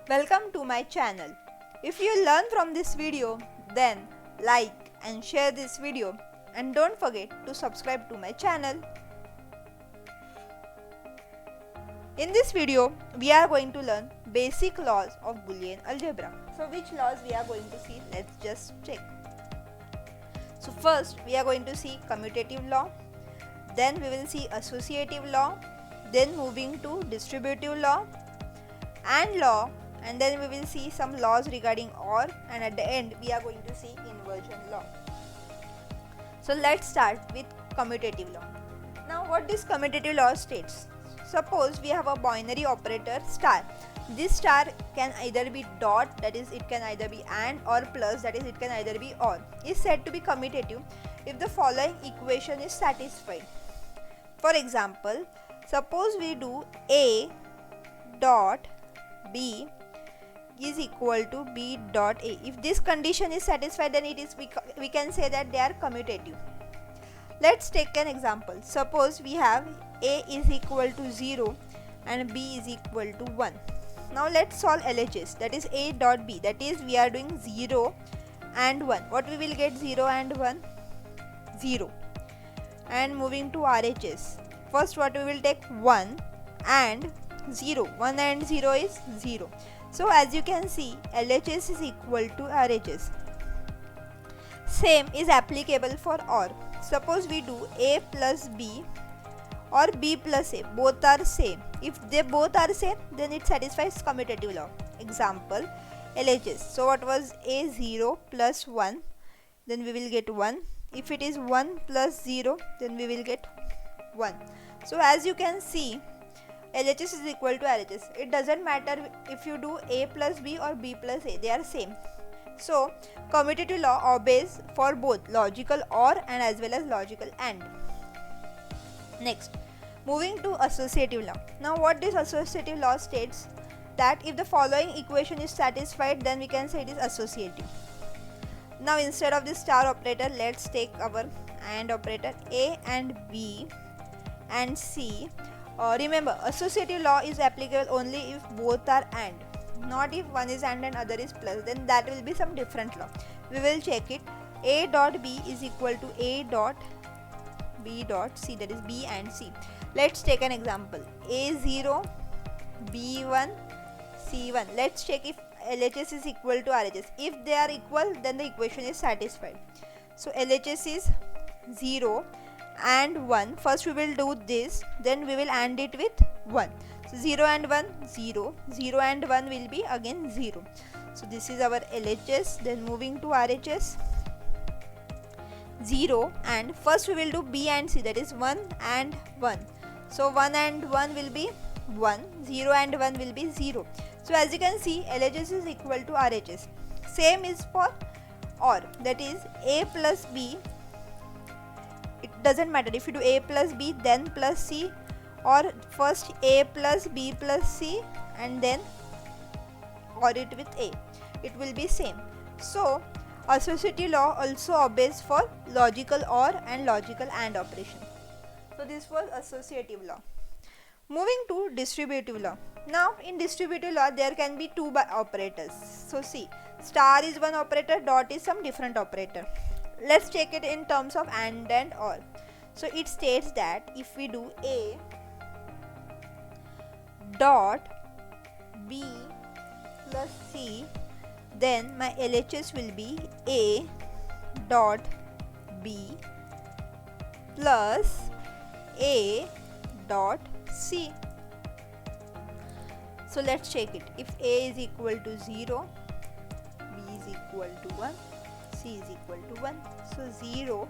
Welcome to my channel. If you learn from this video, then like and share this video and don't forget to subscribe to my channel. In this video, we are going to learn basic laws of Boolean Algebra. So which laws we are going to see? Let's just check. So first we are going to see Commutative Law, then we will see Associative Law, then moving to Distributive Law and Law, and then we will see some laws regarding OR, and at the end we are going to see Inversion Law. So let's start with Commutative Law. Now what this Commutative Law states? Suppose we have a binary operator star. This star can either be dot, that is it can either be and, or plus, that is it can either be or, is said to be commutative if the following equation is satisfied. For example, suppose we do A dot B is equal to B dot A. If this condition is satisfied, then it is we can say that they are commutative. Let's take an example. Suppose we have A is equal to 0 and B is equal to 1. Now let's solve LHS, that is A dot B, that is we are doing 0 and 1. What we will get? 0 and 1? 0. And moving to RHS, first what we will take? 1 and 0. 1 and 0 is 0. So as you can see, LHS is equal to RHS. Same is applicable for OR. Suppose we do A plus B or B plus A, both are same. If they both are same, then it satisfies commutative law. Example, LHS. So what was A? 0 plus 1, then we will get 1. If it is 1 plus 0, then we will get 1. So as you can see, LHS is equal to RHS. It doesn't matter if you do A plus B or B plus A, they are same. So commutative law obeys for both logical OR and as well as logical AND. Next, moving to associative law. Now what this associative law states, that if the following equation is satisfied, then we can say it is associative. Now instead of this star operator, let's take our AND operator. A and B and C. Remember, associative law is applicable only if both are AND, not if one is AND and other is plus, then that will be some different law. We will check it. A dot B is equal to A dot B dot C, that is B and C. Let's take an example. A0, B1, C1. Let's check if LHS is equal to RHS. If they are equal, then the equation is satisfied. So LHS is 0 and 1. First we will do this, then we will AND it with 1. So 0 and 1, 0. 0 and 1 will be again 0. So this is our LHS. Then moving to RHS, 0 and first we will do B and C, that is 1 and 1. So 1 and 1 will be 1, 0 and 1 will be 0. So as you can see, LHS is equal to RHS. Same is for OR, that is A plus B. It doesn't matter if you do A plus B then plus C, or first A plus B plus C and then OR it with A. It will be same. So associative law also obeys for logical OR and logical AND operation. So this was associative law. Moving to distributive law. Now in distributive law there can be two operators. So see, star is one operator, dot is some different operator. Let's take it in terms of AND and OR. So it states that if we do A dot B plus C, then my LHS will be A dot B plus A dot C. So let's check it. If A is equal to 0, B is equal to 1, C is equal to 1. So 0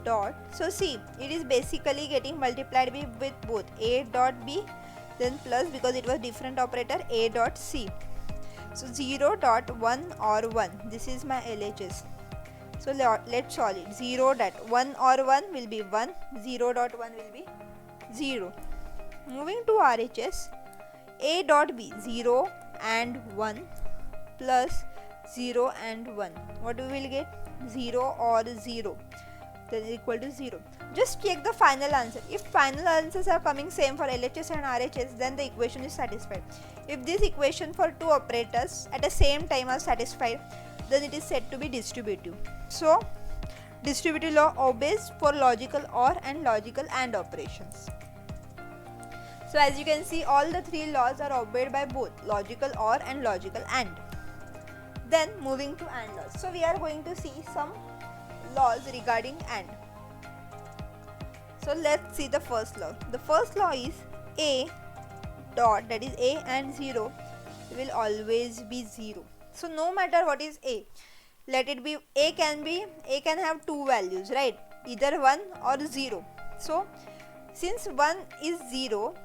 dot, so see, it is basically getting multiplied with both A dot B then plus, because it was different operator, A dot C. So 0 dot 1 or 1, this is my LHS. So let's solve it. 0 dot 1 or 1 will be 1, 0 dot 1 will be 0. Moving to RHS, A dot B, 0 and 1 plus 0 and 1. What we will get? 0 or 0. then is equal to 0. Just check the final answer. If final answers are coming same for LHS and RHS, then the equation is satisfied. If this equation for two operators at the same time are satisfied, then it is said to be distributive. So distributive law obeys for logical OR and logical AND operations. So as you can see, all the three laws are obeyed by both logical OR and logical AND. Then moving to AND laws. So we are going to see some laws regarding AND. So let's see the first law. The first law is A dot, that is A and 0 will always be 0. So no matter what is A, let it be A can have two values, right? Either 1 or 0. So since 1 is 0,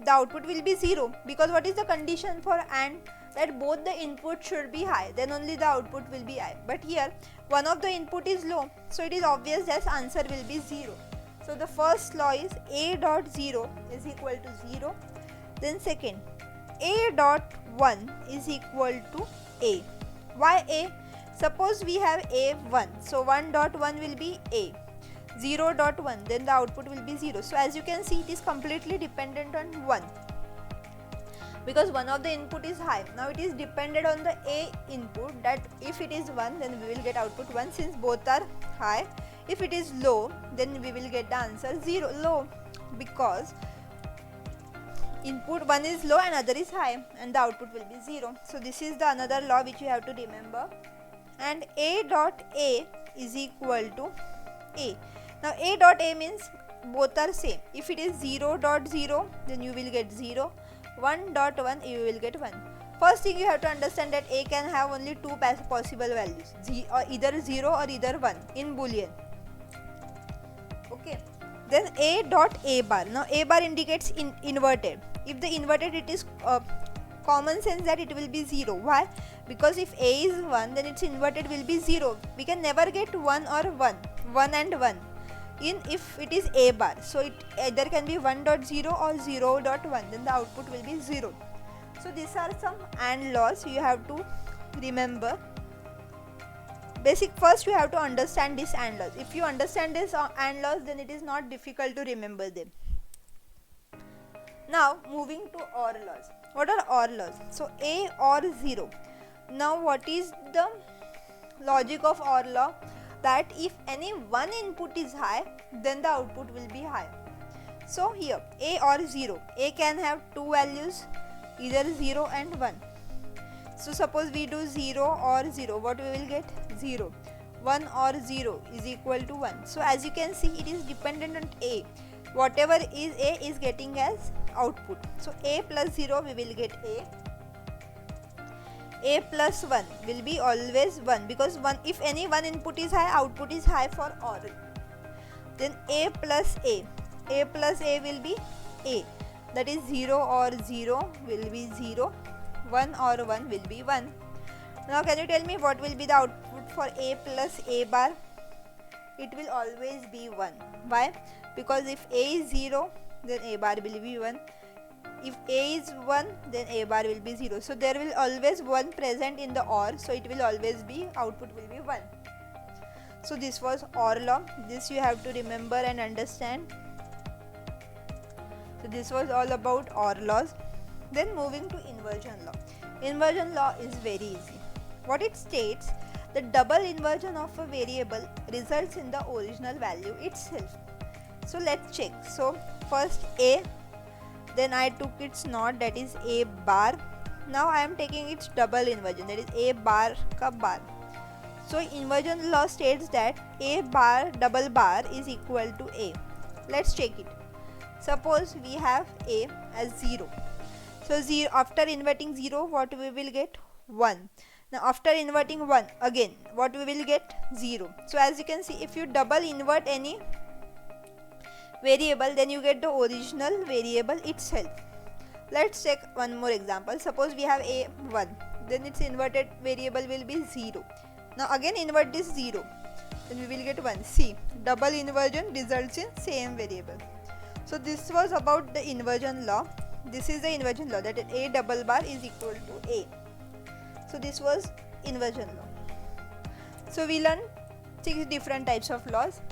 the output will be 0, because what is the condition for AND? That both the input should be high, then only the output will be high. But here one of the input is low, so it is obvious that answer will be 0. So the first law is A dot 0 is equal to 0. Then second, A dot 1 is equal to A. Why A? Suppose we have A 1, so 1 dot 1 will be A. 0 dot 1, then the output will be 0. So as you can see, it is completely dependent on 1, because one of the input is high. Now it is dependent on the A input, that if it is 1, then we will get output 1, since both are high. If it is low, then we will get the answer 0, low, because input 1 is low and other is high, and the output will be 0. So this is the another law which you have to remember. And A dot A is equal to A. Now A dot A means both are same. If it is 0 dot 0, then you will get 0. 1 dot 1, you will get 1. First thing you have to understand that A can have only two possible values, either 0 or either 1 in Boolean. Okay. Then A dot A bar. Now A bar indicates inverted. If the inverted, it is common sense that it will be 0. Why? Because if A is 1, then its inverted will be 0. We can never get 1 or 1 and 1 if it is A bar. So it either can be 1 dot 0 or 0 dot 1, then the output will be 0. So these are some AND laws you have to remember. First you have to understand these AND laws. If you understand these AND laws, then it is not difficult to remember them. Now moving to OR laws. What are OR laws? So A or 0. Now what is the logic of OR law? That if any one input is high, then the output will be high. So here A or 0. A can have two values, either 0 and 1. So suppose we do 0 or 0, what we will get? 0. 1 or 0 is equal to 1. So as you can see, it is dependent on A. Whatever is A is getting as output. So A plus 0 we will get A. A plus 1 will be always 1, because if any one input is high, output is high for OR. Then A plus A. A plus A will be A. That is 0 or 0 will be 0. 1 or 1 will be 1. Now can you tell me what will be the output for A plus A bar? It will always be 1. Why? Because if A is 0, then A bar will be 1. If A is 1, then A bar will be 0. So there will always 1 present in the OR. So it will always be, output will be 1. So this was OR law. This you have to remember and understand. So this was all about OR laws. Then moving to inversion law. Inversion law is very easy. What it states, the double inversion of a variable results in the original value itself. So let's check. So first A, then I took its NOT, that is A bar. Now I am taking its double inversion, that is A bar ka bar. So inversion law states that A bar double bar is equal to A. Let's check it. Suppose we have A as 0. So 0, after inverting 0, what we will get? 1. Now after inverting 1 again, what we will get? 0. So as you can see, if you double invert any variable, then you get the original variable itself. Let's check one more example. Suppose we have A1, then its inverted variable will be 0. Now again invert this 0, then we will get 1. See, double inversion results in same variable. So this was about the inversion law. This is the inversion law, that A double bar is equal to A. So this was inversion law. So we learned 6 different types of laws.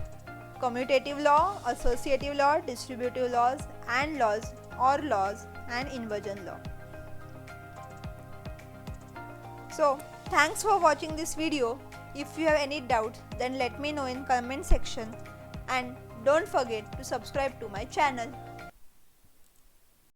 commutative law, associative law, distributive laws, and laws or laws, and inversion law. So thanks for watching this video. If you have any doubts, then let me know in comment section, and don't forget to subscribe to my channel.